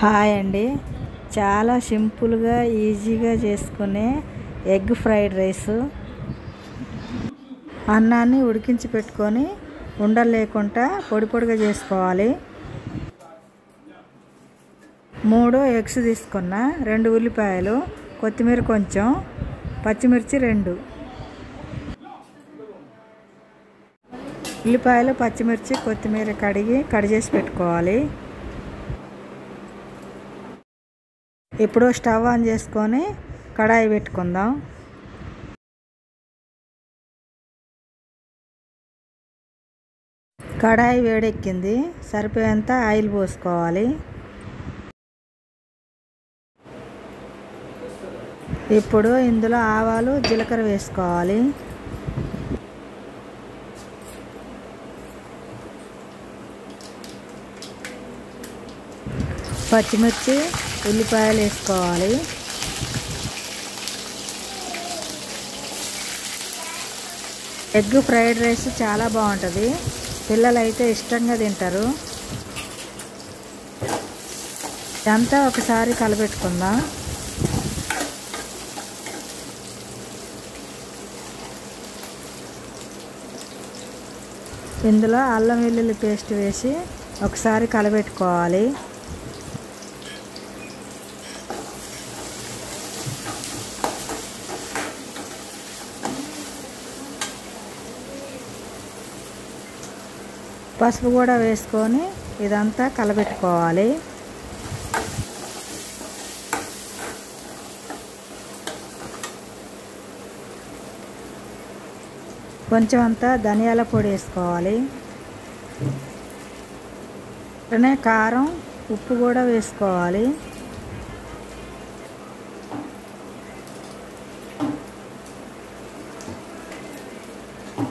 Hi అండి. చాలా సింపుల్గా ఈజీగా చేసుకునే ఎగ్ ఫ్రైడ్ రైస్. అన్నాన్ని ఉడికించి పెట్టుకొని ఉండలు లేకుండా పొడి పొడిగా చేసుకోవాలి. 3 ఎగ్స్ తీసుకున్న, 2 ఉల్లిపాయలు, కొత్తిమీర కొంచెం, పచ్చిమిర్చి 2. ఉల్లిపాయలు, పచ్చిమిర్చి, కొత్తిమీర కట్ చేసి పెట్టుకోవాలి. ఇప్పుడు స్టవ్ ఆన్ చేసుకొని కడాయి పెట్టుకుందాం. కడాయి వేడెక్కింది. సరిపోయేంత ఆయిల్ పోసుకోవాలి. ఇప్పుడు ఇందులో ఆవాలు, జీలకర్ర వేసుకోవాలి. పచ్చిమిర్చి, ఉల్లిపాయలు వేసుకోవాలి. ఎగ్ ఫ్రైడ్ రైస్ చాలా బాగుంటుంది. పిల్లలు అయితే ఇష్టంగా తింటారు. ఇదంతా ఒకసారి కలపెట్టుకుందాం. ఇందులో అల్లం వెల్లుల్లి పేస్ట్ వేసి ఒకసారి కలపెట్టుకోవాలి. పసుపు కూడా వేసుకొని ఇదంతా కలపెట్టుకోవాలి. కొంచెం అంతా ధనియాల పొడి వేసుకోవాలి. అట్లనే కారం, ఉప్పు కూడా వేసుకోవాలి.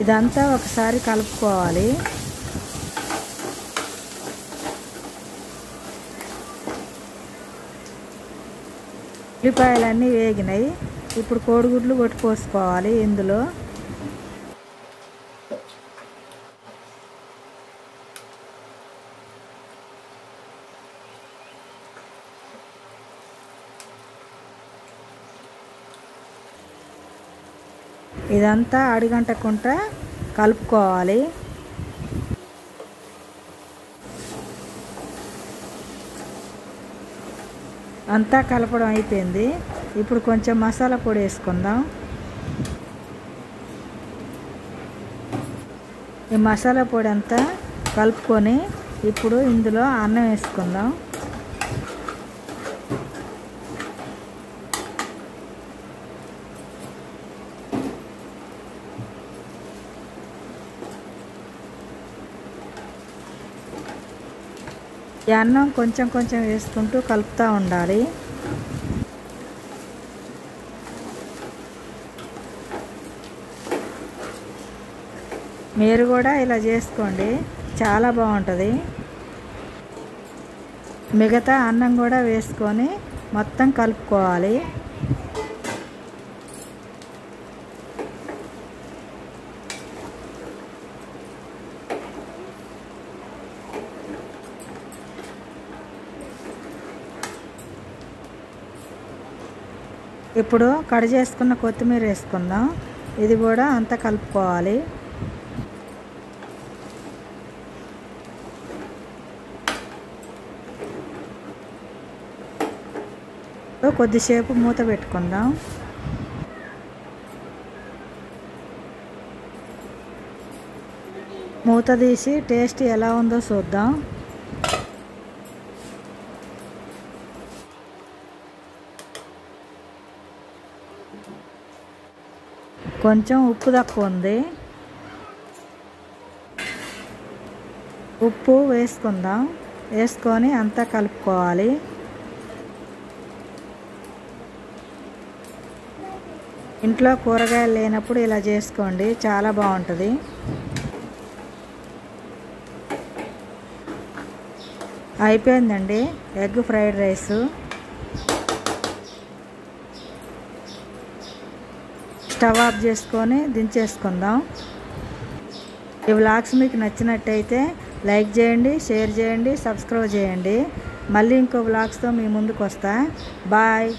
ఇదంతా ఒకసారి కలుపుకోవాలి. ఉల్లిపాయలన్నీ వేగినాయి. ఇప్పుడు కోడిగుడ్లు కొట్టి పోసుకోవాలి. ఇందులో ఇదంతా అడిగంటకుండా కలుపుకోవాలి. అంతా కలపడం అయిపోయింది. ఇప్పుడు కొంచెం మసాలా పొడి వేసుకుందాం. ఈ మసాలా పొడి అంతా కలుపుకొని ఇప్పుడు ఇందులో అన్నం వేసుకుందాం. ఈ అన్నం కొంచెం కొంచెం వేసుకుంటూ కలుపుతూ ఉండాలి. మీరు కూడా ఇలా చేసుకోండి, చాలా బాగుంటుంది. మిగతా అన్నం కూడా వేసుకొని మొత్తం కలుపుకోవాలి. ఇప్పుడు కట్ చేసుకున్న కొత్తిమీర వేసుకుందాం. ఇది కూడా అంతా కలుపుకోవాలి. కొద్దిసేపు మూత పెట్టుకుందాం. మూత తీసి టేస్ట్ ఎలా ఉందో చూద్దాం. కొంచెం ఉప్పు తక్కువ ఉంది. ఉప్పు వేసుకుందాం. వేసుకొని అంతా కలుపుకోవాలి. ఇంట్లో కూరగాయలు లేనప్పుడు ఇలా చేసుకోండి, చాలా బాగుంటుంది. అయిపోయిందండి egg fried rice. Stove off చేసుకొని దించేసుకుందాం. ఈ వ్లాగ్స్ మీకు నచ్చినట్టయితే లైక్ చేయండి, షేర్ చేయండి, సబ్స్క్రైబ్ చేయండి. మళ్ళీ ఇంకో వ్లాగ్స్తో మీ ముందుకు వస్తా. బాయ్.